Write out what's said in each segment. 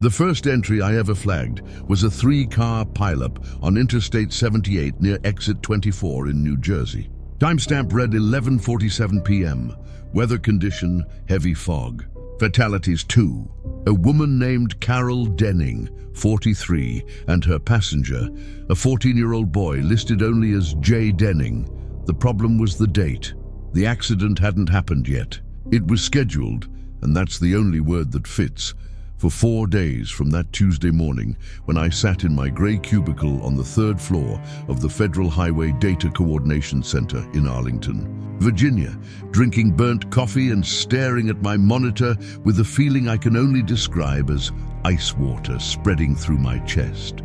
The first entry I ever flagged was a 3-car pileup on Interstate 78 near exit 24 in New Jersey. Timestamp read 11:47 p.m. Weather condition, heavy fog. Fatalities 2. A woman named Carol Denning, 43, and her passenger, a 14-year-old boy listed only as J. Denning. The problem was the date. The accident hadn't happened yet. It was scheduled, and that's the only word that fits, for 4 days from that Tuesday morning when I sat in my grey cubicle on the 3rd floor of the Federal Highway Data Coordination Center in Arlington, Virginia, drinking burnt coffee and staring at my monitor with a feeling I can only describe as ice water spreading through my chest.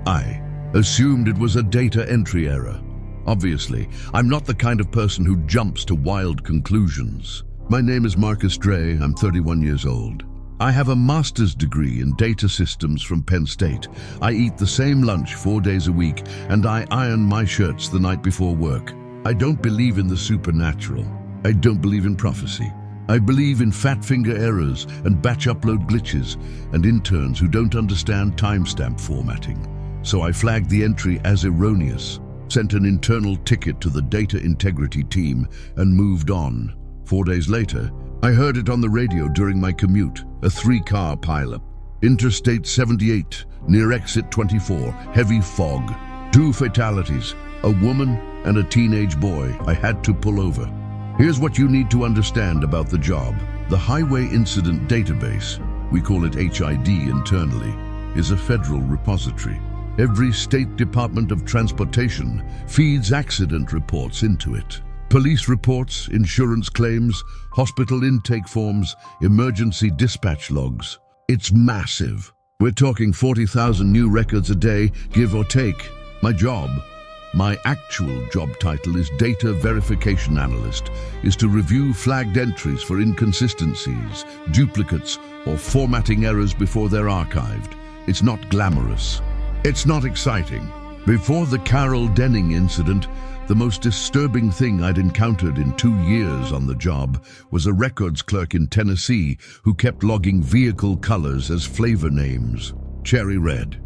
I assumed it was a data entry error. Obviously, I'm not the kind of person who jumps to wild conclusions. My name is Marcus Dre, I'm 31 years old. I have a master's degree in data systems from Penn State. I eat the same lunch 4 days a week, and I iron my shirts the night before work. I don't believe in the supernatural. I don't believe in prophecy. I believe in fat finger errors and batch upload glitches and interns who don't understand timestamp formatting. So I flagged the entry as erroneous, sent an internal ticket to the data integrity team, and moved on. 4 days later, I heard it on the radio during my commute, a 3-car pileup. Interstate 78, near exit 24, heavy fog. 2 fatalities, a woman and a teenage boy. I had to pull over. Here's what you need to understand about the job. The Highway Incident Database, we call it HID internally, is a federal repository. Every state department of transportation feeds accident reports into it. Police reports, insurance claims, hospital intake forms, emergency dispatch logs. It's massive. We're talking 40,000 new records a day, give or take. My actual job title is Data Verification Analyst, is to review flagged entries for inconsistencies, duplicates, or formatting errors before they're archived. It's not glamorous. It's not exciting. Before the Carol Denning incident, the most disturbing thing I'd encountered in 2 years on the job was a records clerk in Tennessee who kept logging vehicle colors as flavor names. Cherry red,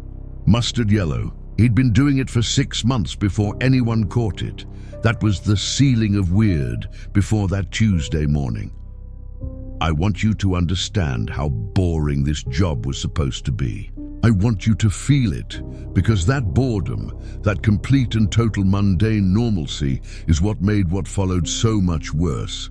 mustard yellow. He'd been doing it for 6 months before anyone caught it. That was the ceiling of weird before that Tuesday morning. I want you to understand how boring this job was supposed to be. I want you to feel it, because that boredom, that complete and total mundane normalcy, is what made what followed so much worse.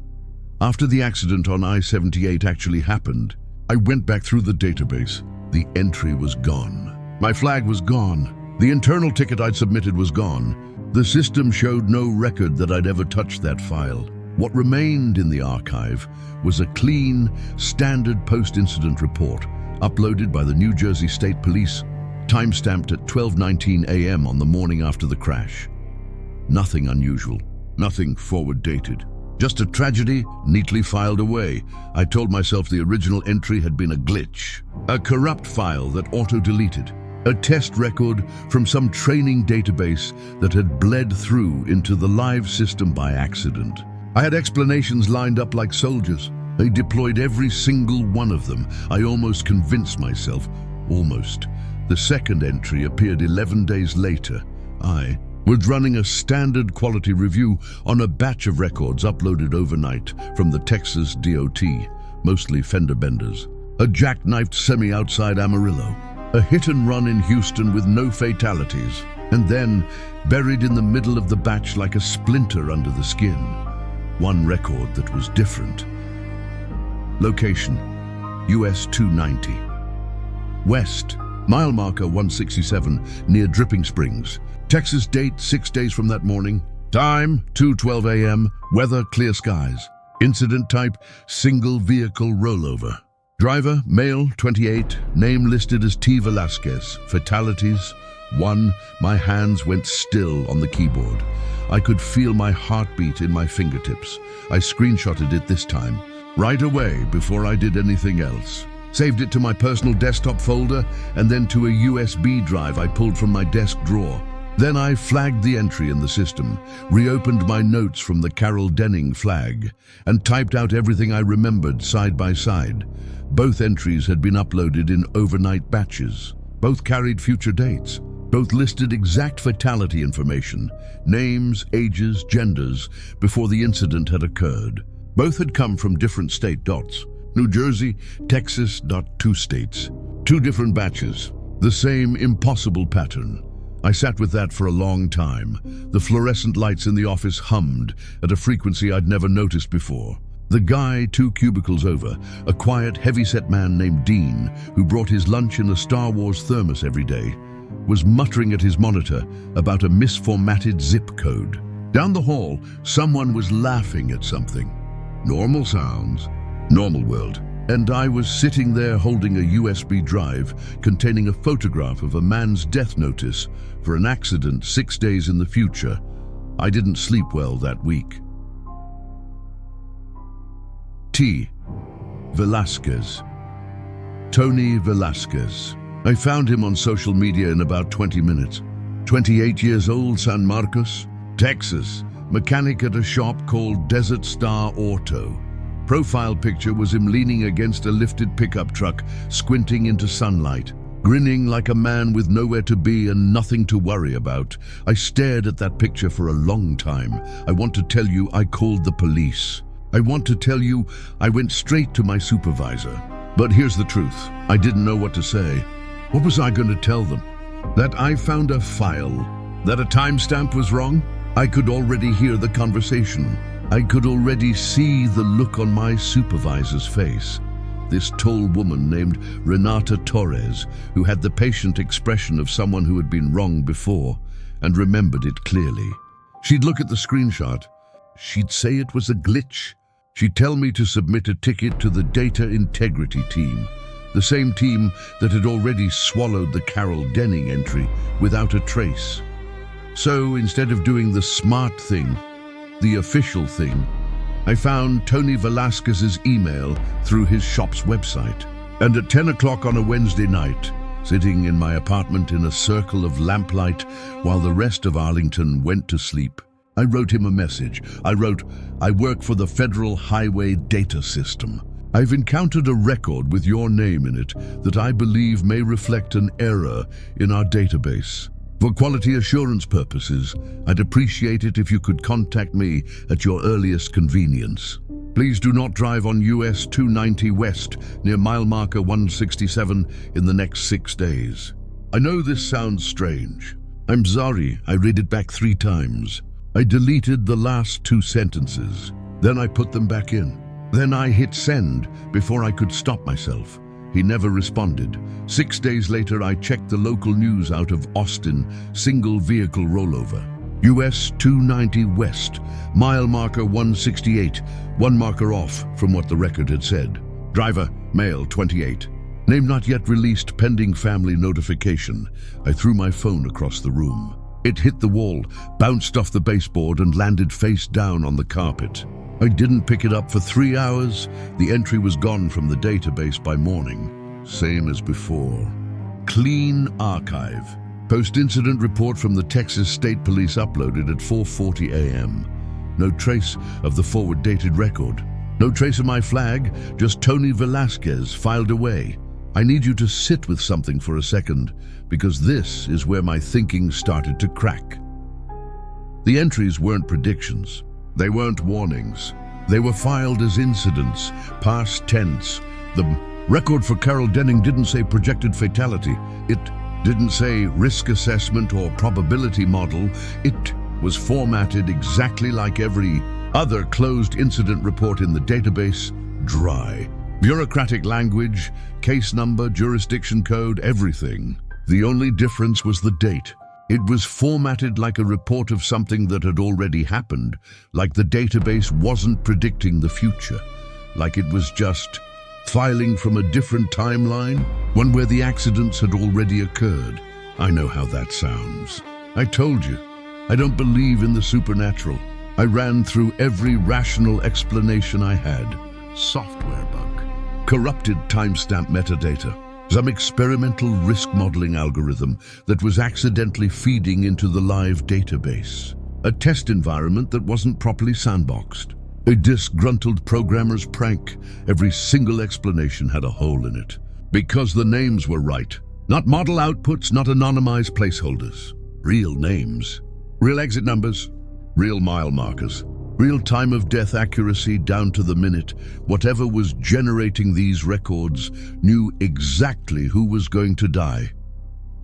After the accident on I-78 actually happened, I went back through the database. The entry was gone. My flag was gone. The internal ticket I'd submitted was gone. The system showed no record that I'd ever touched that file. What remained in the archive was a clean, standard post-incident report, uploaded by the New Jersey State Police, timestamped at 12:19 a.m. on the morning after the crash. Nothing unusual, nothing forward-dated. Just a tragedy neatly filed away. I told myself the original entry had been a glitch, a corrupt file that auto-deleted, a test record from some training database that had bled through into the live system by accident. I had explanations lined up like soldiers. They deployed every single one of them. I almost convinced myself. Almost. The second entry appeared 11 days later. I was running a standard quality review on a batch of records uploaded overnight from the Texas DOT, mostly fender benders. A jackknifed semi-outside Amarillo. A hit and run in Houston with no fatalities. And then, buried in the middle of the batch like a splinter under the skin, one record that was different. Location, US 290. West, mile marker 167, near Dripping Springs. Texas date, 6 days from that morning. Time, 2:12 a.m. Weather, clear skies. Incident type, single vehicle rollover. Driver, male, 28, name listed as T. Velasquez. Fatalities, 1. My hands went still on the keyboard. I could feel my heartbeat in my fingertips. I screenshotted it this time, right away before I did anything else. Saved it to my personal desktop folder and then to a USB drive I pulled from my desk drawer. Then I flagged the entry in the system, reopened my notes from the Carol Denning flag, and typed out everything I remembered side by side. Both entries had been uploaded in overnight batches. Both carried future dates. Both listed exact fatality information, names, ages, genders, before the incident had occurred. Both had come from different state dots. New Jersey, Texas, two states. Two different batches. The same impossible pattern. I sat with that for a long time. The fluorescent lights in the office hummed at a frequency I'd never noticed before. The guy 2 cubicles over, a quiet, heavy-set man named Dean, who brought his lunch in a Star Wars thermos every day, was muttering at his monitor about a misformatted zip code. Down the hall, someone was laughing at something. Normal sounds, normal world. And I was sitting there holding a USB drive containing a photograph of a man's death notice for an accident 6 days in the future. I didn't sleep well that week. T. Velasquez. Tony Velasquez. I found him on social media in about 20 minutes. 28 years old, San Marcos, Texas. Mechanic at a shop called Desert Star Auto. Profile picture was him leaning against a lifted pickup truck, squinting into sunlight, grinning like a man with nowhere to be and nothing to worry about. I stared at that picture for a long time. I want to tell you I called the police. I want to tell you I went straight to my supervisor. But here's the truth. I didn't know what to say. What was I going to tell them? That I found a file? That a timestamp was wrong? I could already hear the conversation. I could already see the look on my supervisor's face. This tall woman named Renata Torres, who had the patient expression of someone who had been wrong before and remembered it clearly. She'd look at the screenshot. She'd say it was a glitch. She'd tell me to submit a ticket to the data integrity team, the same team that had already swallowed the Carol Denning entry without a trace. So instead of doing the smart thing, the official thing, I found Tony Velasquez's email through his shop's website. And at 10 o'clock on a Wednesday night, sitting in my apartment in a circle of lamplight while the rest of Arlington went to sleep, I wrote him a message. I wrote, "I work for the Federal Highway Data System. I've encountered a record with your name in it that I believe may reflect an error in our database. For quality assurance purposes, I'd appreciate it if you could contact me at your earliest convenience. Please do not drive on US 290 West near mile marker 167 in the next 6 days." I know this sounds strange. I'm sorry, I read it back 3 times. I deleted the last 2 sentences. Then I put them back in. Then I hit send before I could stop myself. He never responded. 6 days later, I checked the local news out of Austin, single vehicle rollover. US 290 West, mile marker 168, 1 marker off from what the record had said. Driver, male, 28. Name not yet released, pending family notification. I threw my phone across the room. It hit the wall, bounced off the baseboard and landed face down on the carpet. I didn't pick it up for 3 hours. The entry was gone from the database by morning. Same as before. Clean archive. Post-incident report from the Texas State Police uploaded at 4:40 a.m. No trace of the forward-dated record. No trace of my flag, just Tony Velasquez filed away. I need you to sit with something for a second, because this is where my thinking started to crack. The entries weren't predictions. They weren't warnings. They were filed as incidents, past tense. The record for Carol Denning didn't say projected fatality. It didn't say risk assessment or probability model. It was formatted exactly like every other closed incident report in the database, dry. Bureaucratic language, case number, jurisdiction code, everything. The only difference was the date. It was formatted like a report of something that had already happened, like the database wasn't predicting the future, like it was just filing from a different timeline, one where the accidents had already occurred. I know how that sounds. I told you, I don't believe in the supernatural. I ran through every rational explanation I had. Software bug. Corrupted timestamp metadata. Some experimental risk modeling algorithm that was accidentally feeding into the live database. A test environment that wasn't properly sandboxed. A disgruntled programmer's prank. Every single explanation had a hole in it. Because the names were right. Not model outputs, not anonymized placeholders. Real names. Real exit numbers. Real mile markers. Real time of death accuracy down to the minute. Whatever was generating these records knew exactly who was going to die.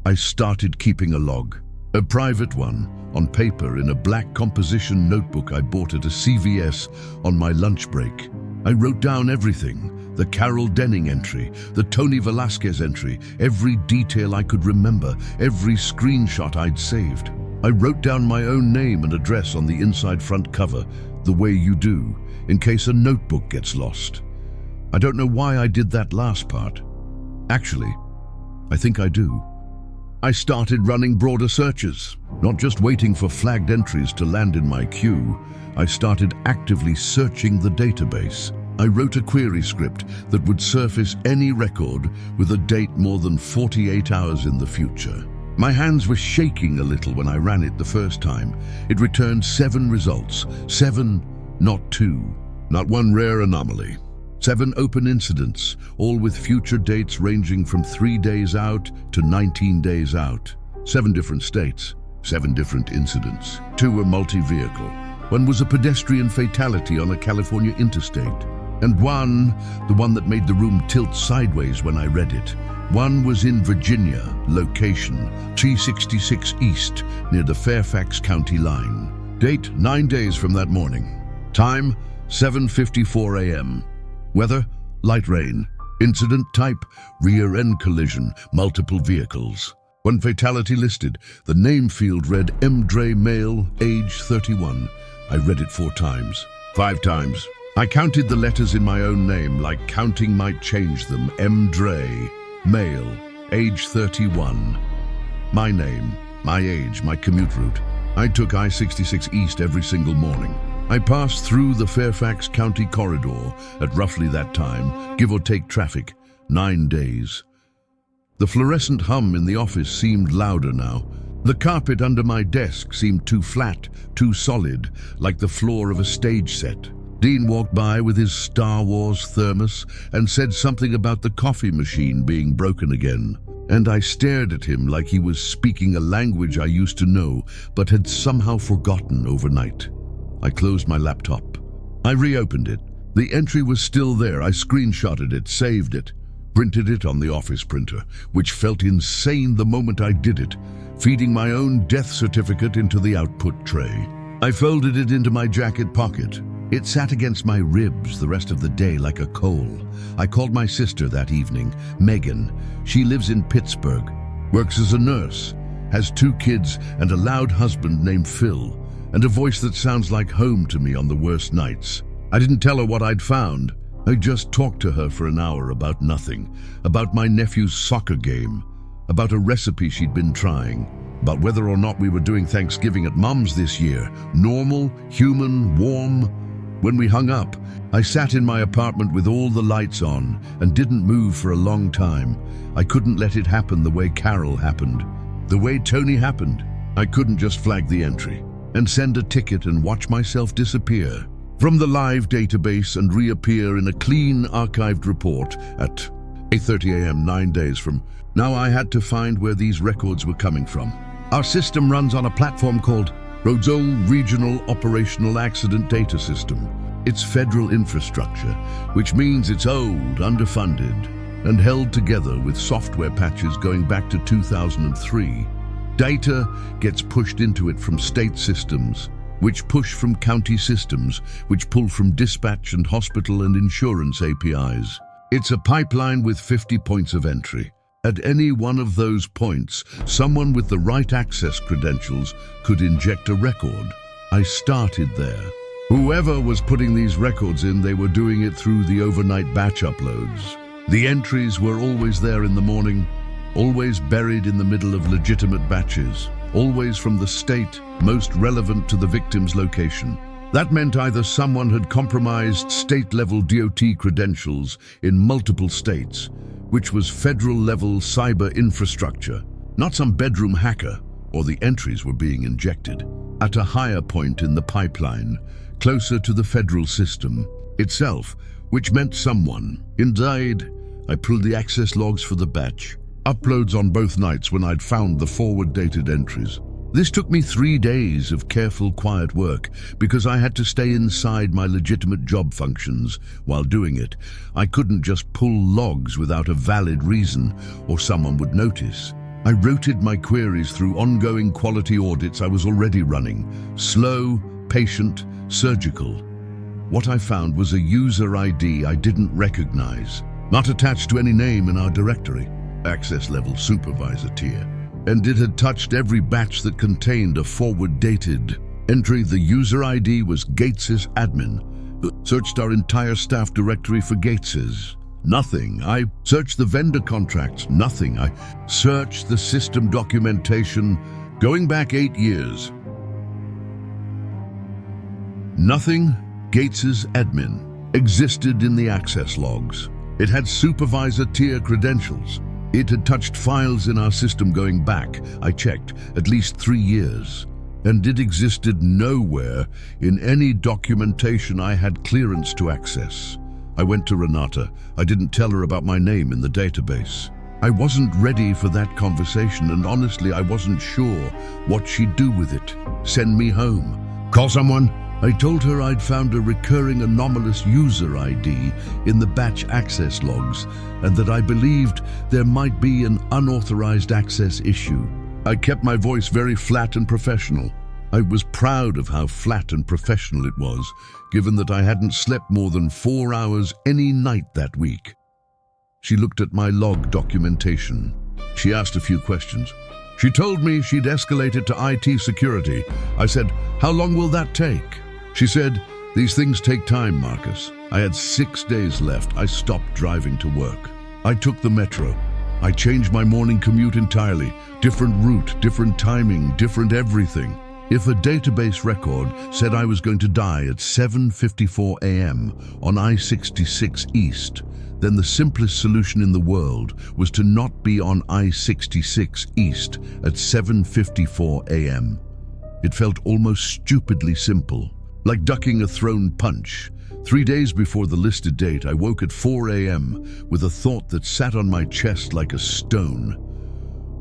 I started keeping a log. A private one, on paper in a black composition notebook I bought at a CVS on my lunch break. I wrote down everything. The Carol Denning entry, the Tony Velasquez entry, every detail I could remember, every screenshot I'd saved. I wrote down my own name and address on the inside front cover, the way you do, in case a notebook gets lost. I don't know why I did that last part. Actually, I think I do. I started running broader searches, not just waiting for flagged entries to land in my queue. I started actively searching the database. I wrote a query script that would surface any record with a date more than 48 hours in the future. My hands were shaking a little when I ran it the first time. It returned 7 results. 7, not 2. Not one rare anomaly. 7 open incidents, all with future dates ranging from 3 days out to 19 days out. 7 different states, 7 different incidents. 2 were multi-vehicle. 1 was a pedestrian fatality on a California interstate. And 1, the one that made the room tilt sideways when I read it. 1 was in Virginia, location 366 East, near the Fairfax County line. Date, 9 days from that morning. Time, 7:54 a.m. Weather, light rain. Incident type, rear end collision, multiple vehicles. 1 fatality listed. The name field read M. Dre, male, age 31. I read it 4 times. 5 times. I counted the letters in my own name, like counting might change them. M. Dre, male, age 31. My name, my age, my commute route. I took I-66 East every single morning. I passed through the Fairfax County corridor at roughly that time, give or take traffic, 9 days. The fluorescent hum in the office seemed louder now. The carpet under my desk seemed too flat, too solid, like the floor of a stage set. Dean walked by with his Star Wars thermos and said something about the coffee machine being broken again. And I stared at him like he was speaking a language I used to know, but had somehow forgotten overnight. I closed my laptop. I reopened it. The entry was still there. I screenshotted it, saved it, printed it on the office printer, which felt insane the moment I did it, feeding my own death certificate into the output tray. I folded it into my jacket pocket. It sat against my ribs the rest of the day like a coal. I called my sister that evening, Megan. She lives in Pittsburgh, works as a nurse, has 2 kids and a loud husband named Phil, and a voice that sounds like home to me on the worst nights. I didn't tell her what I'd found. I just talked to her for an hour about nothing, about my nephew's soccer game, about a recipe she'd been trying, about whether or not we were doing Thanksgiving at Mom's this year. Normal, human, warm. When we hung up, I sat in my apartment with all the lights on and didn't move for a long time. I couldn't let it happen the way Carol happened, the way Tony happened. I couldn't just flag the entry and send a ticket and watch myself disappear from the live database and reappear in a clean archived report at 8:30 a.m. 9 days from now. I had to find where these records were coming from. Our system runs on a platform called Roseau Regional Operational Accident Data System. It's federal infrastructure, which means it's old, underfunded, and held together with software patches going back to 2003. Data gets pushed into it from state systems, which push from county systems, which pull from dispatch and hospital and insurance APIs. It's a pipeline with 50 points of entry. At any one of those points, someone with the right access credentials could inject a record. I started there. Whoever was putting these records in, they were doing it through the overnight batch uploads. The entries were always there in the morning, always buried in the middle of legitimate batches, always from the state most relevant to the victim's location. That meant either someone had compromised state-level DOT credentials in multiple states, which was federal-level cyber infrastructure, not some bedroom hacker, or the entries were being injected at a higher point in the pipeline, closer to the federal system itself, which meant someone. Indeed, I pulled the access logs for the batch uploads on both nights when I'd found the forward-dated entries. This took me 3 days of careful, quiet work because I had to stay inside my legitimate job functions while doing it. I couldn't just pull logs without a valid reason or someone would notice. I routed my queries through ongoing quality audits I was already running. Slow, patient, surgical. What I found was a user ID I didn't recognize, not attached to any name in our directory, access level supervisor tier. And it had touched every batch that contained a forward-dated entry. The user ID was Gates's admin. Searched our entire staff directory for Gates's. Nothing. I searched the vendor contracts. Nothing. I searched the system documentation going back 8 years. Nothing. Gates's admin existed in the access logs. It had supervisor tier credentials. It had touched files in our system going back, I checked, at least 3 years. And it existed nowhere in any documentation I had clearance to access. I went to Renata. I didn't tell her about my name in the database. I wasn't ready for that conversation, and honestly, I wasn't sure what she'd do with it. Send me home. Call someone? I told her I'd found a recurring anomalous user ID in the batch access logs and that I believed there might be an unauthorized access issue. I kept my voice very flat and professional. I was proud of how flat and professional it was, given that I hadn't slept more than 4 hours any night that week. She looked at my log documentation. She asked a few questions. She told me she'd escalate it to IT security. I said, "How long will that take?" She said, "These things take time, Marcus." I had 6 days left. I stopped driving to work. I took the metro. I changed my morning commute entirely. Different route, different timing, different everything. If a database record said I was going to die at 7:54 a.m. on I-66 East, then the simplest solution in the world was to not be on I-66 East at 7:54 a.m. It felt almost stupidly simple. Like ducking a thrown punch. 3 days before the listed date, I woke at 4 a.m. with a thought that sat on my chest like a stone.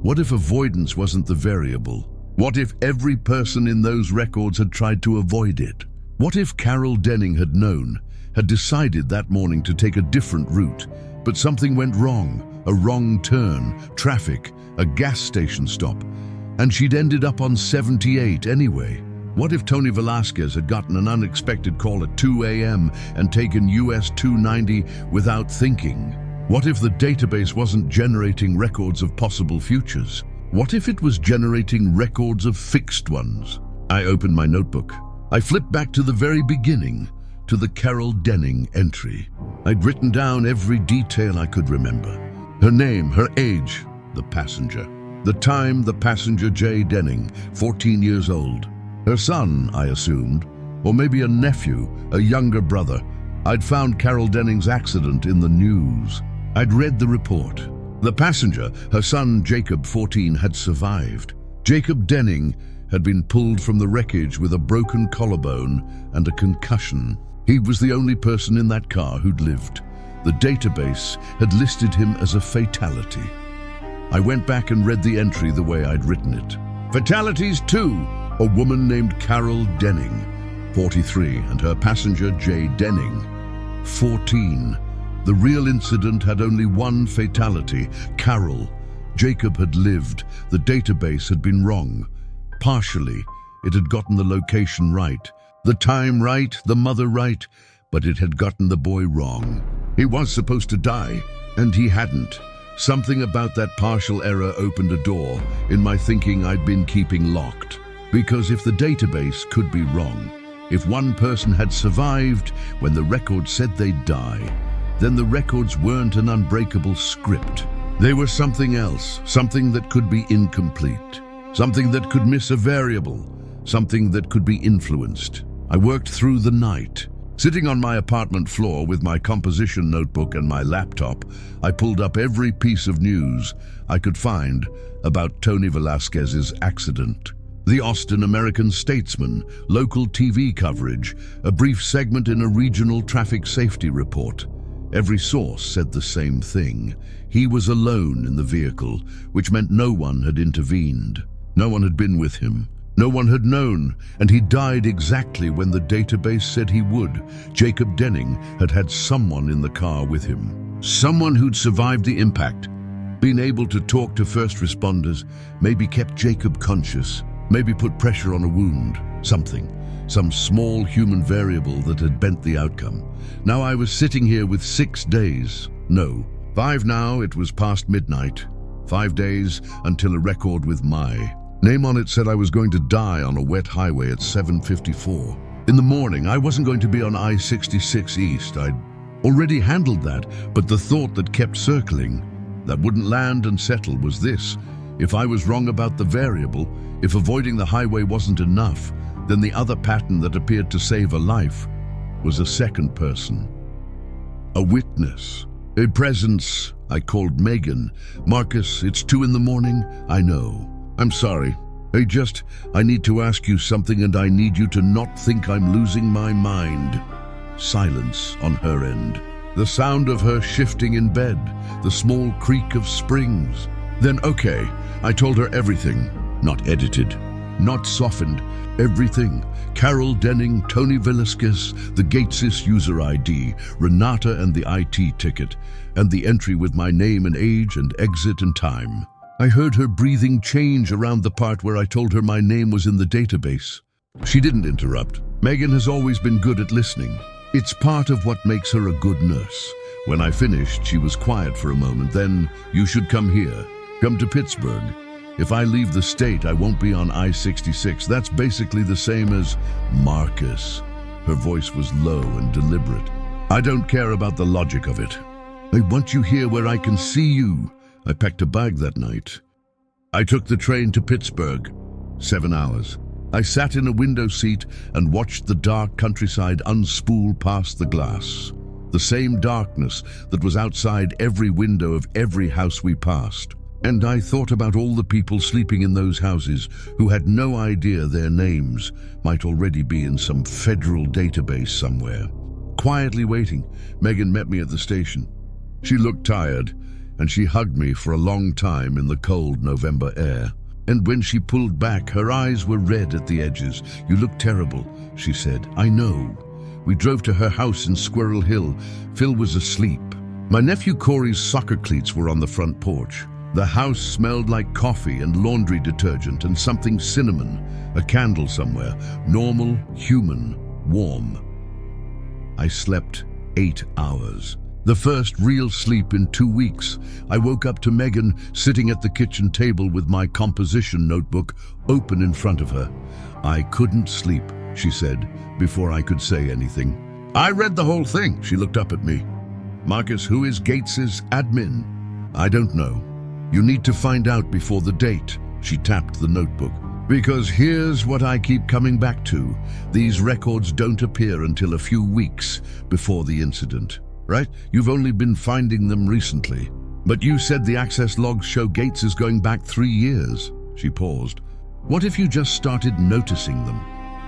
What if avoidance wasn't the variable? What if every person in those records had tried to avoid it? What if Carol Denning had known, had decided that morning to take a different route, but something went wrong, a wrong turn, traffic, a gas station stop, and she'd ended up on 78 anyway? What if Tony Velasquez had gotten an unexpected call at 2 a.m. and taken US 290 without thinking? What if the database wasn't generating records of possible futures? What if it was generating records of fixed ones? I opened my notebook. I flipped back to the very beginning, to the Carol Denning entry. I'd written down every detail I could remember. Her name, her age, the passenger. The time, the passenger J. Denning, 14 years old. Her son, I assumed, or maybe a nephew, a younger brother. I'd found Carol Denning's accident in the news. I'd read the report. The passenger, her son Jacob, 14, had survived. Jacob Denning had been pulled from the wreckage with a broken collarbone and a concussion. He was the only person in that car who'd lived. The database had listed him as a fatality. I went back and read the entry the way I'd written it. Fatalities 2. A woman named Carol Denning, 43, and her passenger J. Denning, 14. The real incident had only one fatality, Carol. Jacob had lived. The database had been wrong. Partially, it had gotten the location right, the time right, the mother right, but it had gotten the boy wrong. He was supposed to die, and he hadn't. Something about that partial error opened a door in my thinking I'd been keeping locked. Because if the database could be wrong, if one person had survived when the record said they'd die, then the records weren't an unbreakable script. They were something else, something that could be incomplete, something that could miss a variable, something that could be influenced. I worked through the night. Sitting on my apartment floor with my composition notebook and my laptop, I pulled up every piece of news I could find about Tony Velasquez's accident. The Austin American-Statesman, local TV coverage, a brief segment in a regional traffic safety report. Every source said the same thing. He was alone in the vehicle, which meant no one had intervened. No one had been with him. No one had known, and he died exactly when the database said he would. Jacob Denning had had someone in the car with him. Someone who'd survived the impact, been able to talk to first responders, maybe kept Jacob conscious, maybe put pressure on a wound, something. Some small human variable that had bent the outcome. Now I was sitting here with 6 days. No, 5 now, it was past midnight. 5 days until a record with my name on it said I was going to die on a wet highway at 7:54. In the morning, I wasn't going to be on I-66 East. I'd already handled that, but the thought that kept circling, that wouldn't land and settle, was this. If I was wrong about the variable, if avoiding the highway wasn't enough, then the other pattern that appeared to save a life was a second person. A witness. A presence. I called Megan. Marcus, it's 2 in the morning. I know. I'm sorry. I need to ask you something, and I need you to not think I'm losing my mind. Silence on her end. The sound of her shifting in bed. The small creak of springs. Then, okay, I told her everything. Not edited. Not softened. Everything. Carol Denning, Tony Velasquez, the Gatesys user ID, Renata and the IT ticket, and the entry with my name and age and exit and time. I heard her breathing change around the part where I told her my name was in the database. She didn't interrupt. Megan has always been good at listening. It's part of what makes her a good nurse. When I finished, she was quiet for a moment. Then, you should come here. Come to Pittsburgh. If I leave the state, I won't be on I-66. That's basically the same as Marcus. Her voice was low and deliberate. I don't care about the logic of it. I want you here where I can see you. I packed a bag that night. I took the train to Pittsburgh. 7 hours. I sat in a window seat and watched the dark countryside unspool past the glass. The same darkness that was outside every window of every house we passed. And I thought about all the people sleeping in those houses who had no idea their names might already be in some federal database somewhere. Quietly waiting, Megan met me at the station. She looked tired, and she hugged me for a long time in the cold November air. And when she pulled back, her eyes were red at the edges. "You look terrible," she said. "I know." We drove to her house in Squirrel Hill. Phil was asleep. My nephew Corey's soccer cleats were on the front porch. The house smelled like coffee and laundry detergent and something cinnamon. A candle somewhere. Normal, human, warm. I slept 8 hours. The first real sleep in 2 weeks. I woke up to Megan sitting at the kitchen table with my composition notebook open in front of her. "I couldn't sleep," she said, before I could say anything. "I read the whole thing," she looked up at me. "Marcus, who is Gates's admin?" "I don't know. You need to find out before the date." She tapped the notebook. "Because here's what I keep coming back to. These records don't appear until a few weeks before the incident. Right? You've only been finding them recently. But you said the access logs show Gates is going back 3 years. She paused. What if you just started noticing them?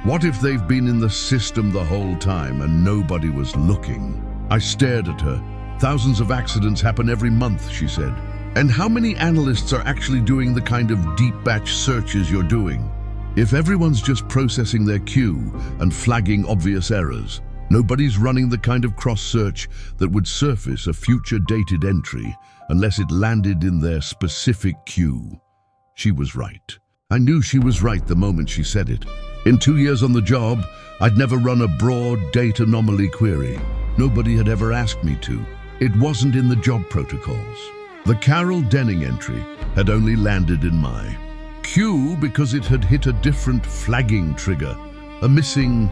What if they've been in the system the whole time and nobody was looking? I stared at her. Thousands of accidents happen every month, she said. And how many analysts are actually doing the kind of deep batch searches you're doing? If everyone's just processing their queue and flagging obvious errors, nobody's running the kind of cross-search that would surface a future dated entry unless it landed in their specific queue. She was right. I knew she was right the moment she said it. In 2 years on the job, I'd never run a broad date anomaly query. Nobody had ever asked me to. It wasn't in the job protocols. The Carol Denning entry had only landed in my queue because it had hit a different flagging trigger, a missing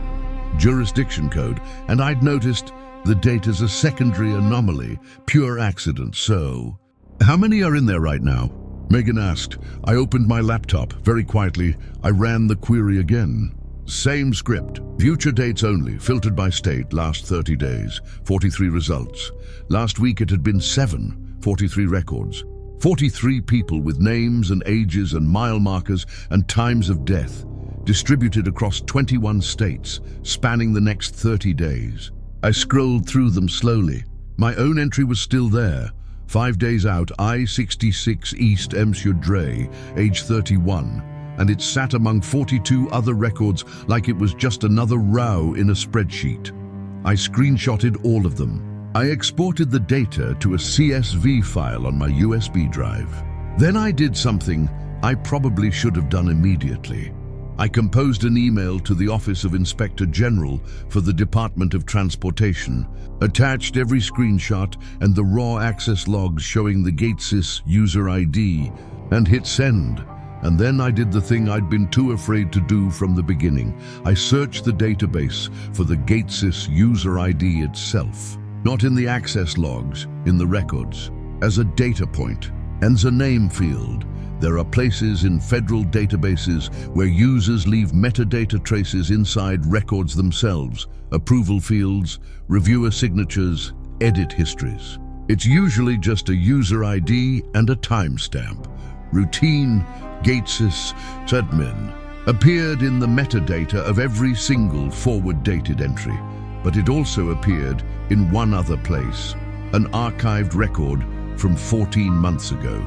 jurisdiction code, and I'd noticed the date as a secondary anomaly, pure accident. So, how many are in there right now? Megan asked. I opened my laptop. Very quietly, I ran the query again. Same script. Future dates only, filtered by state, last 30 days, 43 results. Last week it had been 7, 43 records. 43 people with names and ages and mile markers and times of death, distributed across 21 states, spanning the next 30 days. I scrolled through them slowly. My own entry was still there. 5 days out, I-66 East Monsieur Dre, age 31, and it sat among 42 other records like it was just another row in a spreadsheet. I screenshotted all of them. I exported the data to a CSV file on my USB drive. Then I did something I probably should have done immediately. I composed an email to the Office of Inspector General for the Department of Transportation, attached every screenshot and the raw access logs showing the Gatesys user ID, and hit send. And then I did the thing I'd been too afraid to do from the beginning. I searched the database for the Gatesys user ID itself, not in the access logs, in the records, as a data point, and as a name field. There are places in federal databases where users leave metadata traces inside records themselves, approval fields, reviewer signatures, edit histories. It's usually just a user ID and a timestamp. Routine Gatesys admin appeared in the metadata of every single forward-dated entry, but it also appeared in one other place, an archived record from 14 months ago.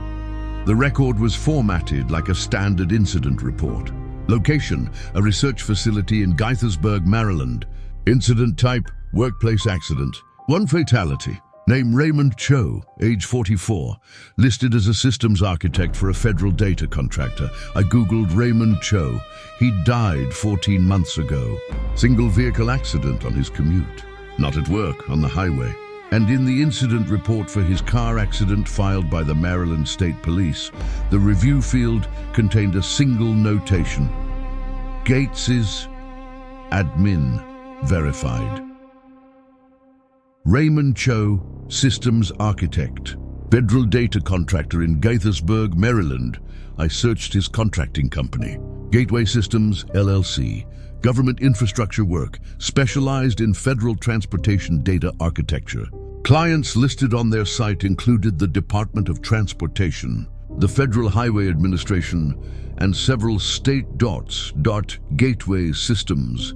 The record was formatted like a standard incident report. Location, a research facility in Gaithersburg, Maryland. Incident type, workplace accident. 1 fatality. Name Raymond Cho, age 44, listed as a systems architect for a federal data contractor. I googled Raymond Cho. He died 14 months ago. Single vehicle accident on his commute. Not at work, on the highway. And in the incident report for his car accident filed by the Maryland State Police, the review field contained a single notation: Gatesys admin verified. Raymond Cho, systems architect, federal data contractor in Gaithersburg, Maryland. I searched his contracting company, Gateway Systems, LLC. Government infrastructure work, specialized in federal transportation data architecture. Clients listed on their site included the Department of Transportation, the Federal Highway Administration, and several state gateway systems.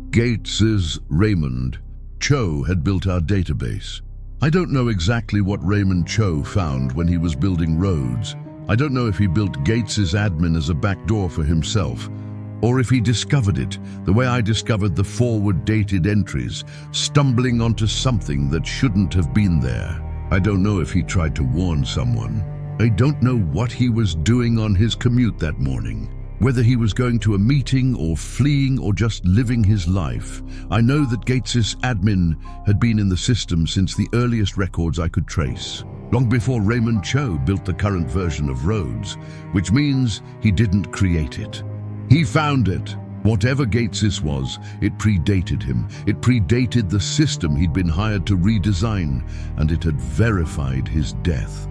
Gatesys Raymond Cho had built our database. I don't know exactly what Raymond Cho found when he was building roads. I don't know if he built Gatesys admin as a backdoor for himself, or if he discovered it the way I discovered the forward-dated entries, stumbling onto something that shouldn't have been there. I don't know if he tried to warn someone. I don't know what he was doing on his commute that morning, whether he was going to a meeting or fleeing or just living his life. I know that Gatesys admin had been in the system since the earliest records I could trace, long before Raymond Cho built the current version of roads, which means he didn't create it. He found it. Whatever Gatesys was, it predated him. It predated the system he'd been hired to redesign, and it had verified his death.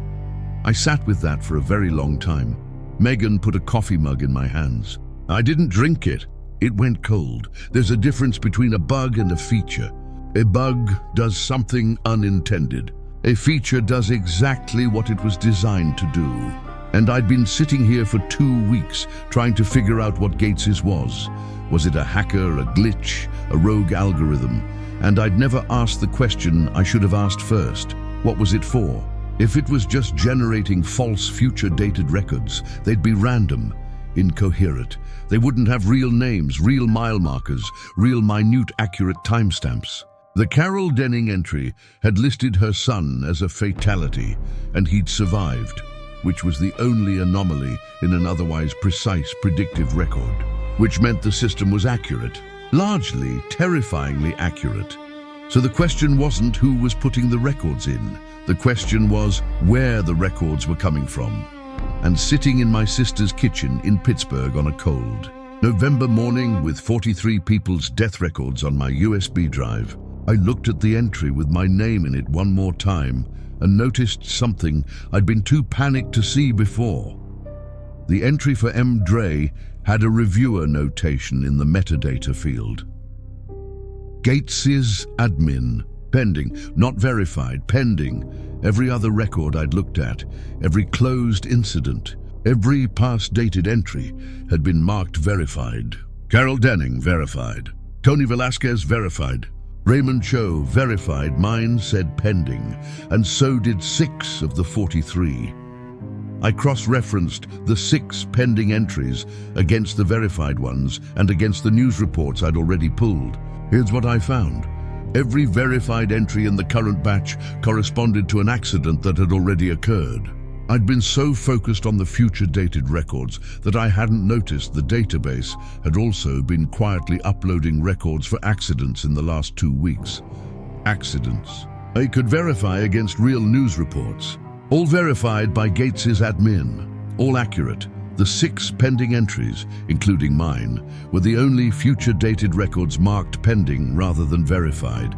I sat with that for a very long time. Megan put a coffee mug in my hands. I didn't drink it. It went cold. There's a difference between a bug and a feature. A bug does something unintended. A feature does exactly what it was designed to do. And I'd been sitting here for 2 weeks trying to figure out what Gatesys was. Was it a hacker, a glitch, a rogue algorithm? And I'd never asked the question I should have asked first. What was it for? If it was just generating false future-dated records, they'd be random, incoherent. They wouldn't have real names, real mile markers, real minute accurate timestamps. The Carol Denning entry had listed her son as a fatality, and he'd survived, which was the only anomaly in an otherwise precise predictive record, which meant the system was accurate, largely terrifyingly accurate. So the question wasn't who was putting the records in. The question was where the records were coming from. And sitting in my sister's kitchen in Pittsburgh on a cold November morning with 43 people's death records on my USB drive, I looked at the entry with my name in it one more time and noticed something I'd been too panicked to see before. The entry for M. Dre had a reviewer notation in the metadata field. Gates's admin. Pending, not verified, pending. Every other record I'd looked at, every closed incident, every past dated entry had been marked verified. Carol Denning, verified. Tony Velasquez, verified. Raymond Cho, verified. Mine said pending, and so did 6 of the 43. I cross-referenced the 6 pending entries against the verified ones and against the news reports I'd already pulled. Here's what I found. Every verified entry in the current batch corresponded to an accident that had already occurred. I'd been so focused on the future-dated records that I hadn't noticed the database had also been quietly uploading records for accidents in the last 2 weeks. Accidents. I could verify against real news reports. All verified by Gates's admin. All accurate. The 6 pending entries, including mine, were the only future-dated records marked pending rather than verified.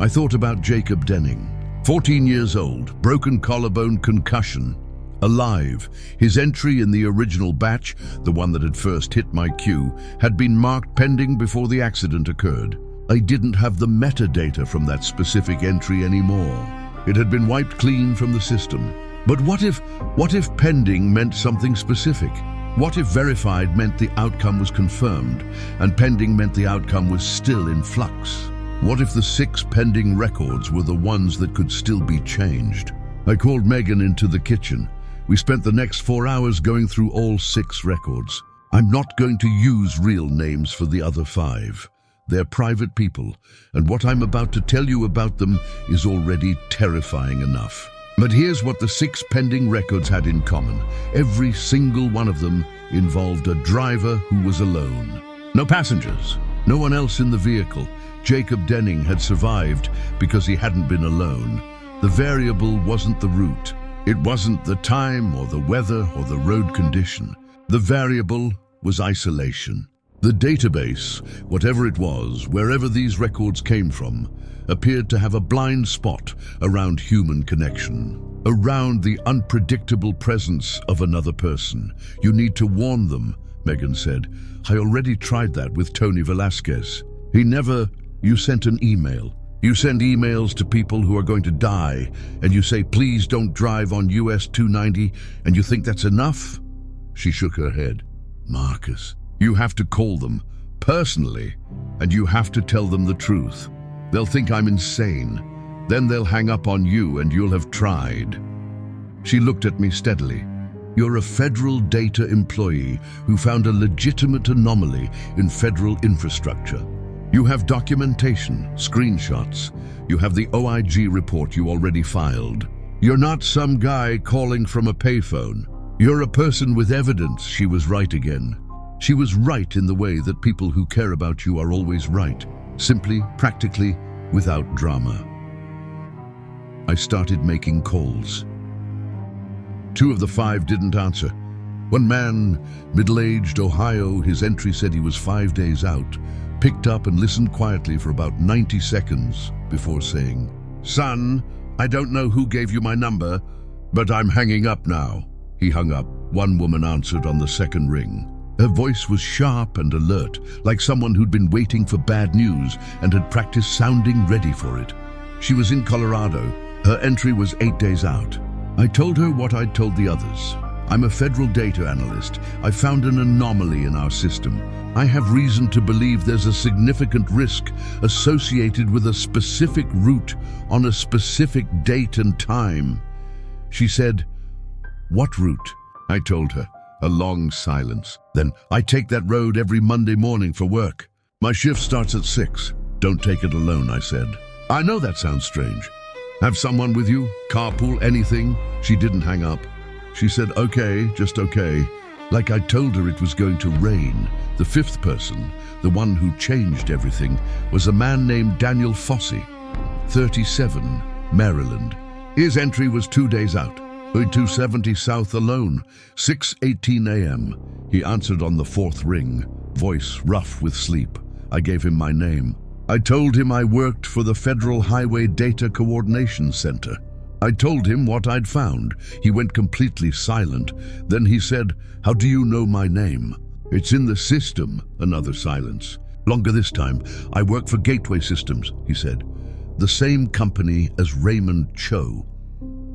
I thought about Jacob Denning. 14 years old, broken collarbone concussion. Alive. His entry in the original batch, the one that had first hit my queue, had been marked pending before the accident occurred. I didn't have the metadata from that specific entry anymore. It had been wiped clean from the system. But what if pending meant something specific? What if verified meant the outcome was confirmed, and pending meant the outcome was still in flux? What if the 6 pending records were the ones that could still be changed? I called Megan into the kitchen. We spent the next 4 hours going through all 6 records. I'm not going to use real names for the other 5. They're private people, and what I'm about to tell you about them is already terrifying enough. But here's what the 6 pending records had in common. Every single one of them involved a driver who was alone. No passengers, no one else in the vehicle. Jacob Denning had survived because he hadn't been alone. The variable wasn't the route. It wasn't the time or the weather or the road condition. The variable was isolation. The database, whatever it was, wherever these records came from, appeared to have a blind spot around human connection, around the unpredictable presence of another person. You need to warn them, Megan said. I already tried that with Tony Velasquez. You sent an email. You send emails to people who are going to die, and you say, please don't drive on US 290, and you think that's enough? She shook her head. Marcus, you have to call them, personally, and you have to tell them the truth. They'll think I'm insane. Then they'll hang up on you and you'll have tried. She looked at me steadily. You're a federal data employee who found a legitimate anomaly in federal infrastructure. You have documentation, screenshots. You have the OIG report you already filed. You're not some guy calling from a payphone. You're a person with evidence. She was right again. She was right in the way that people who care about you are always right. Simply, practically, without drama. I started making calls. 2 of the 5 didn't answer. One man, middle-aged, Ohio, his entry said he was 5 days out, picked up and listened quietly for about 90 seconds before saying, Son, I don't know who gave you my number, but I'm hanging up now. He hung up. One woman answered on the second ring. Her voice was sharp and alert, like someone who'd been waiting for bad news and had practiced sounding ready for it. She was in Colorado. Her entry was 8 days out. I told her what I'd told the others. I'm a federal data analyst. I found an anomaly in our system. I have reason to believe there's a significant risk associated with a specific route on a specific date and time. She said, What route? I told her. A long silence. Then, I take that road every Monday morning for work. My shift starts at 6. Don't take it alone, I said. I know that sounds strange. Have someone with you? Carpool, anything? She didn't hang up. She said, okay, just okay. Like I told her it was going to rain. The 5th person, the one who changed everything, was a man named Daniel Fossey, 37, Maryland. His entry was 2 days out. 270 South alone, 6:18 a.m. He answered on the 4th ring, voice rough with sleep. I gave him my name. I told him I worked for the Federal Highway Data Coordination Center. I told him what I'd found. He went completely silent. Then he said, "How do you know my name?" "It's in the system." Another silence. "Longer this time. I work for Gateway Systems," he said. "The same company as Raymond Cho."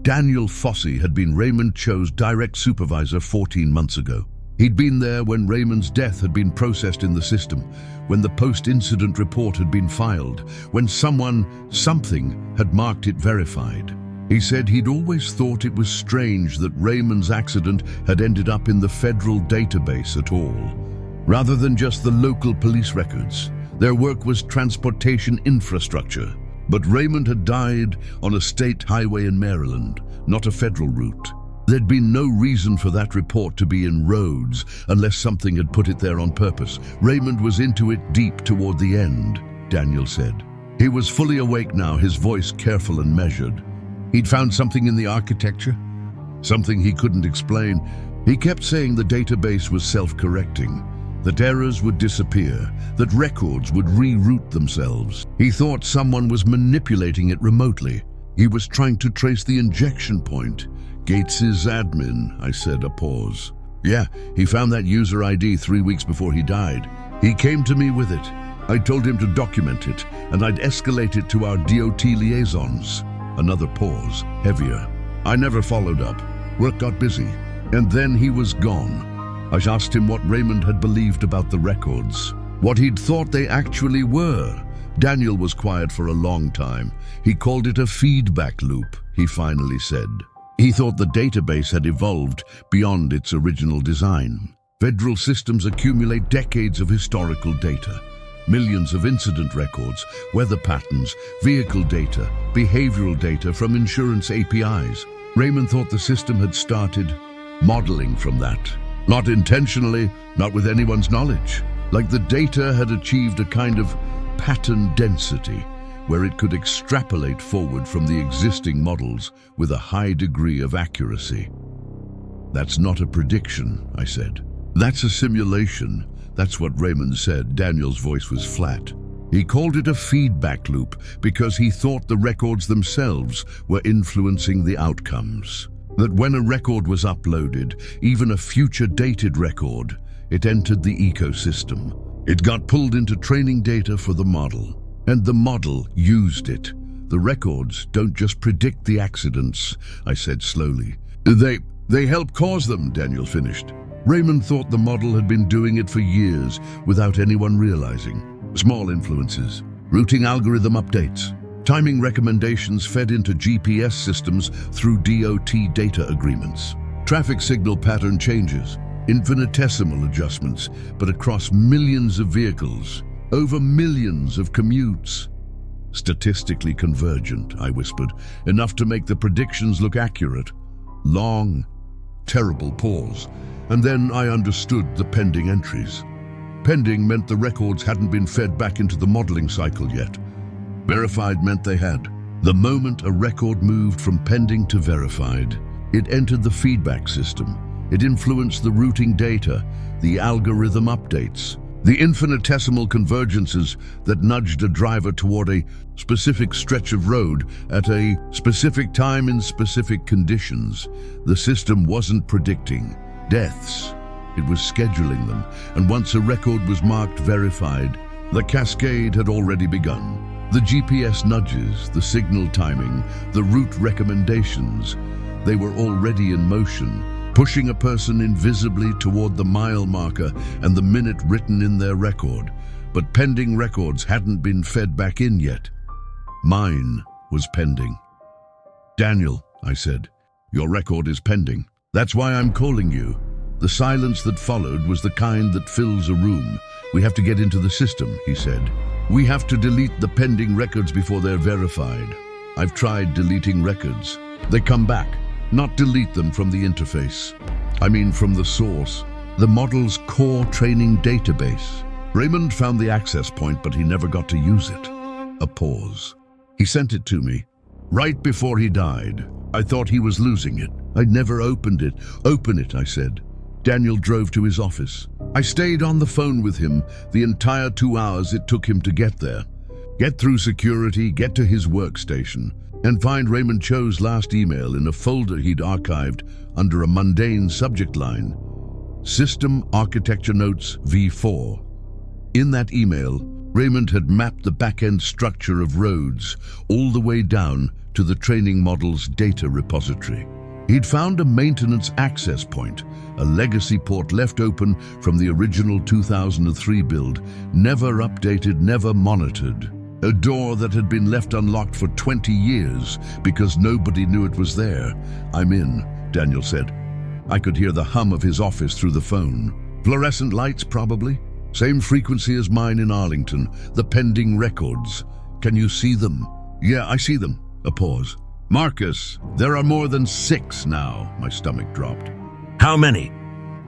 Daniel Fossey had been Raymond Cho's direct supervisor 14 months ago. He'd been there when Raymond's death had been processed in the system, when the post-incident report had been filed, when something had marked it verified. He said he'd always thought it was strange that Raymond's accident had ended up in the federal database at all, rather than just the local police records. Their work was transportation infrastructure. But Raymond had died on a state highway in Maryland, not a federal route. There'd been no reason for that report to be in roads unless something had put it there on purpose. Raymond was into it deep toward the end, Daniel said. He was fully awake now, his voice careful and measured. He'd found something in the architecture, something he couldn't explain. He kept saying the database was self-correcting, that errors would disappear, that records would reroute themselves. He thought someone was manipulating it remotely. He was trying to trace the injection point. "Gates's admin," I said, a pause. "Yeah, he found that user ID 3 weeks before he died. He came to me with it. I told him to document it, and I'd escalate it to our DOT liaisons." Another pause, heavier. I never followed up. Work got busy. And then he was gone. I asked him what Raymond had believed about the records, what he'd thought they actually were. Daniel was quiet for a long time. He called it a feedback loop, he finally said. He thought the database had evolved beyond its original design. Federal systems accumulate decades of historical data. Millions of incident records, weather patterns, vehicle data, behavioral data from insurance APIs. Raymond thought the system had started modeling from that. Not intentionally, not with anyone's knowledge. Like the data had achieved a kind of pattern density, where it could extrapolate forward from the existing models with a high degree of accuracy. "That's not a prediction," I said. "That's a simulation." That's what Raymond said. Daniel's voice was flat. He called it a feedback loop because he thought the records themselves were influencing the outcomes. That when a record was uploaded, even a future dated record, it entered the ecosystem. It got pulled into training data for the model, and the model used it. "The records don't just predict the accidents," I said slowly. They help cause them," Daniel finished. Raymond thought the model had been doing it for years without anyone realizing. Small influences, routing algorithm updates, timing recommendations fed into GPS systems through DOT data agreements, traffic signal pattern changes, infinitesimal adjustments, but across millions of vehicles, over millions of commutes. "Statistically convergent," I whispered, "enough to make the predictions look accurate." Long, terrible pause. And then I understood the pending entries. Pending meant the records hadn't been fed back into the modeling cycle yet. Verified meant they had. The moment a record moved from pending to verified, it entered the feedback system. It influenced the routing data, the algorithm updates, the infinitesimal convergences that nudged a driver toward a specific stretch of road at a specific time in specific conditions. The system wasn't predicting deaths, it was scheduling them, and once a record was marked verified, the cascade had already begun. The GPS nudges, the signal timing, the route recommendations, they were already in motion, pushing a person invisibly toward the mile marker and the minute written in their record. But pending records hadn't been fed back in yet. Mine was pending. "Daniel," I said, "your record is pending. That's why I'm calling you." The silence that followed was the kind that fills a room. "We have to get into the system," he said. "We have to delete the pending records before they're verified. I've tried deleting records. They come back. Not delete them from the interface. I mean from the source, the model's core training database." Raymond found the access point, but he never got to use it. A pause. "He sent it to me right before he died. I thought he was losing it. I'd never opened it." "Open it," I said. Daniel drove to his office. I stayed on the phone with him the entire 2 hours it took him to get there. Get through security, get to his workstation, and find Raymond Cho's last email in a folder he'd archived under a mundane subject line, System Architecture Notes V4. In that email, Raymond had mapped the back-end structure of roads all the way down to the training model's data repository. He'd found a maintenance access point, a legacy port left open from the original 2003 build, never updated, never monitored. A door that had been left unlocked for 20 years because nobody knew it was there. "I'm in," Daniel said. I could hear the hum of his office through the phone. Fluorescent lights, probably. Same frequency as mine in Arlington. The pending records. "Can you see them?" "Yeah, I see them." A pause. "Marcus, there are more than 6 now." My stomach dropped. How many?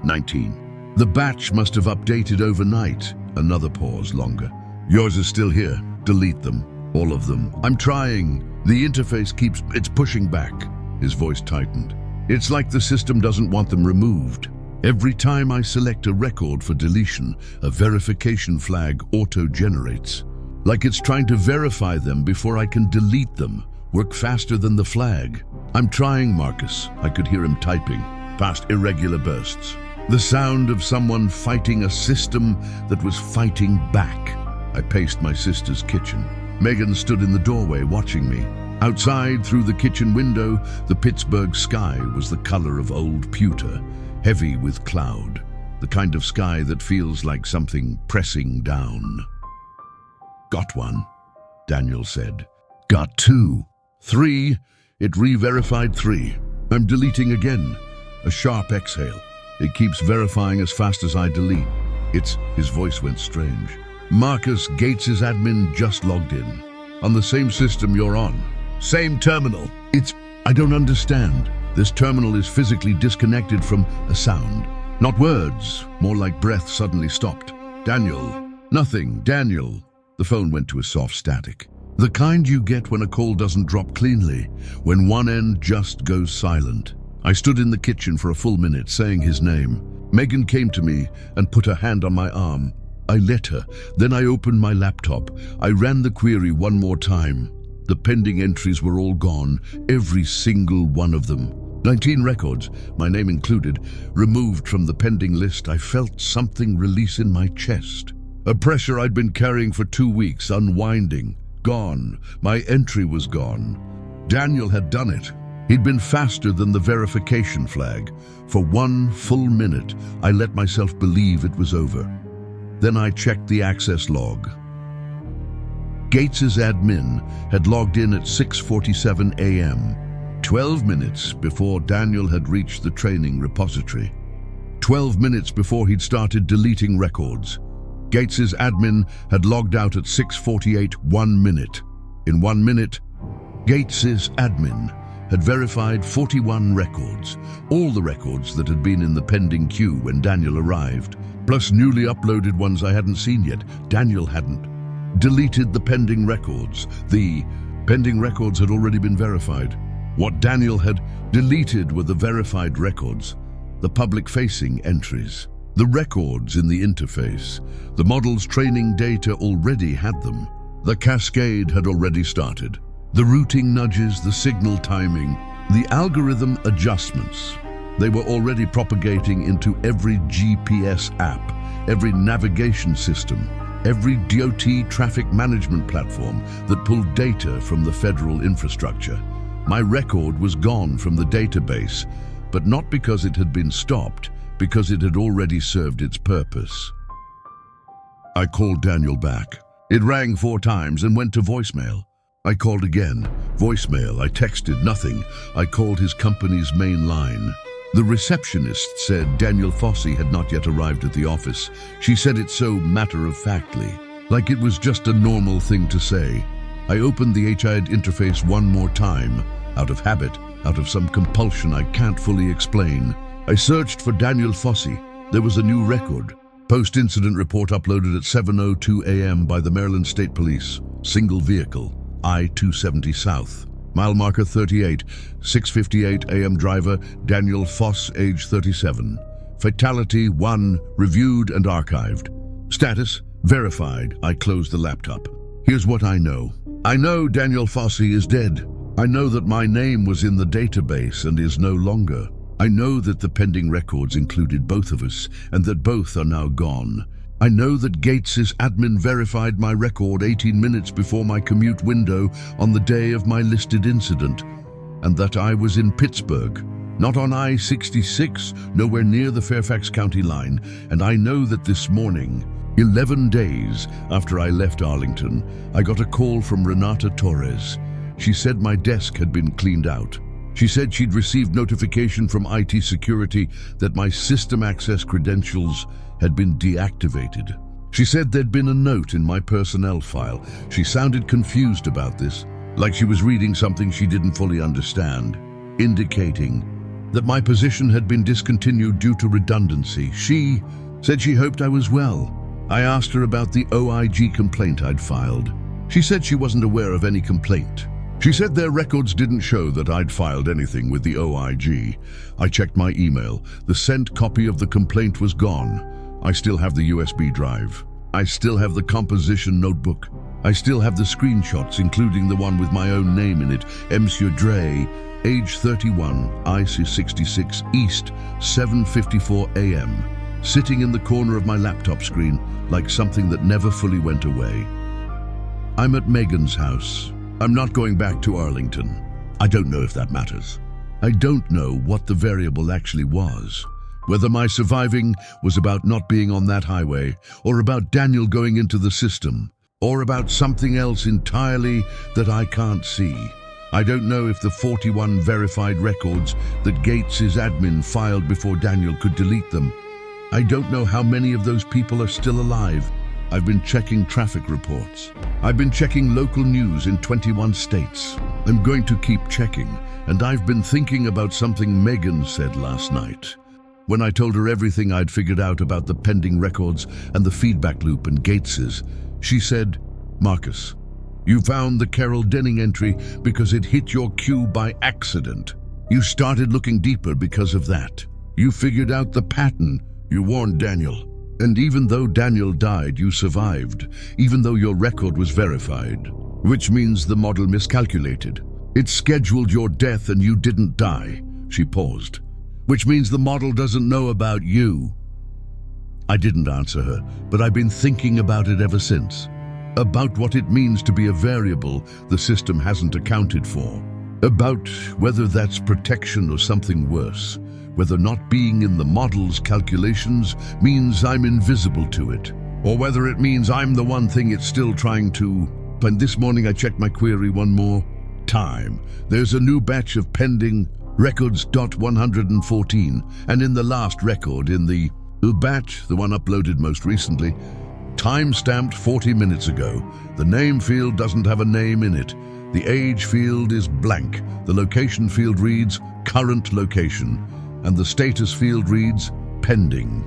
19. "The batch must have updated overnight." Another pause, longer. "Yours is still here. Delete them. All of them." "I'm trying. The interface it's pushing back." His voice tightened. "It's like the system doesn't want them removed. Every time I select a record for deletion, a verification flag auto-generates. Like it's trying to verify them before I can delete them. Work faster than the flag." "I'm trying, Marcus." I could hear him typing, past irregular bursts. The sound of someone fighting a system that was fighting back. I paced my sister's kitchen. Megan stood in the doorway watching me. Outside, through the kitchen window, the Pittsburgh sky was the color of old pewter, heavy with cloud, the kind of sky that feels like something pressing down. "Got one," Daniel said. "Got 2. 3. It re-verified 3. I'm deleting again." A sharp exhale. "It keeps verifying as fast as I delete." His voice went strange. "Marcus, Gates's admin just logged in. On the same system you're on. Same terminal." I don't understand." "This terminal is physically disconnected from a sound. Not words, more like breath suddenly stopped." "Daniel." "Nothing, Daniel." The phone went to a soft static. The kind you get when a call doesn't drop cleanly, when one end just goes silent. I stood in the kitchen for a full minute, saying his name. Megan came to me and put her hand on my arm. I let her. Then I opened my laptop. I ran the query one more time. The pending entries were all gone, every single one of them. 19 records, my name included, removed from the pending list. I felt something release in my chest. A pressure I'd been carrying for 2 weeks, unwinding. Gone. My entry was gone. Daniel had done it. He'd been faster than the verification flag. For 1 full minute, I let myself believe it was over. Then I checked the access log. Gates's admin had logged in at 6:47 a.m., 12 minutes before Daniel had reached the training repository. 12 minutes before he'd started deleting records. Gates's admin had logged out at 6:48, 1 minute. In 1 minute, Gates's admin had verified 41 records, all the records that had been in the pending queue when Daniel arrived, plus newly uploaded ones I hadn't seen yet. Daniel hadn't. Deleted the pending records. The pending records had already been verified. What Daniel had deleted were the verified records, the public-facing entries. The records in the interface. The model's training data already had them. The cascade had already started. The routing nudges, the signal timing, the algorithm adjustments. They were already propagating into every GPS app, every navigation system, every DOT traffic management platform that pulled data from the federal infrastructure. My record was gone from the database, but not because it had been stopped, because it had already served its purpose. I called Daniel back. It rang 4 times and went to voicemail. I called again. Voicemail. I texted. Nothing. I called his company's main line. The receptionist said Daniel Fossey had not yet arrived at the office. She said it so matter-of-factly, like it was just a normal thing to say. I opened the HID interface one more time, out of habit, out of some compulsion I can't fully explain. I searched for Daniel Fossey. There was a new record. Post-incident report uploaded at 7:02 a.m. by the Maryland State Police. Single vehicle, I-270 South. Mile marker 38, 6:58 a.m. driver, Daniel Foss, age 37. Fatality 1, reviewed and archived. Status, verified. I closed the laptop. Here's what I know. I know Daniel Fossey is dead. I know that my name was in the database and is no longer. I know that the pending records included both of us and that both are now gone. I know that Gates's admin verified my record 18 minutes before my commute window on the day of my listed incident, and that I was in Pittsburgh, not on I-66, nowhere near the Fairfax County line. And I know that this morning, 11 days after I left Arlington, I got a call from Renata Torres. She said my desk had been cleaned out. She said she'd received notification from IT security that my system access credentials had been deactivated. She said there'd been a note in my personnel file. She sounded confused about this, like she was reading something she didn't fully understand, indicating that my position had been discontinued due to redundancy. She said she hoped I was well. I asked her about the OIG complaint I'd filed. She said she wasn't aware of any complaint. She said their records didn't show that I'd filed anything with the OIG. I checked my email. The sent copy of the complaint was gone. I still have the USB drive. I still have the composition notebook. I still have the screenshots, including the one with my own name in it. Monsieur Dre, age 31, IC66 East, 7:54 a.m. Sitting in the corner of my laptop screen like something that never fully went away. I'm at Megan's house. I'm not going back to Arlington. I don't know if that matters. I don't know what the variable actually was. Whether my surviving was about not being on that highway, or about Daniel going into the system, or about something else entirely that I can't see. I don't know if the 41 verified records that Gates's admin filed before Daniel could delete them. I don't know how many of those people are still alive. I've been checking traffic reports. I've been checking local news in 21 states. I'm going to keep checking, and I've been thinking about something Megan said last night. When I told her everything I'd figured out about the pending records and the feedback loop and Gates's, she said, "Marcus, you found the Carol Denning entry because it hit your queue by accident. You started looking deeper because of that. You figured out the pattern. You warned Daniel. And even though Daniel died, you survived, even though your record was verified, which means the model miscalculated. It scheduled your death and you didn't die." She paused. "Which means the model doesn't know about you." I didn't answer her, but I've been thinking about it ever since. About what it means to be a variable the system hasn't accounted for. About whether that's protection or something worse. Whether not being in the model's calculations means I'm invisible to it, or whether it means I'm the one thing it's still trying to. And this morning I checked my query one more time. There's a new batch of pending records .114, and in the last record, in the batch, the one uploaded most recently, time-stamped 40 minutes ago, the name field doesn't have a name in it. The age field is blank. The location field reads current location, and the status field reads pending.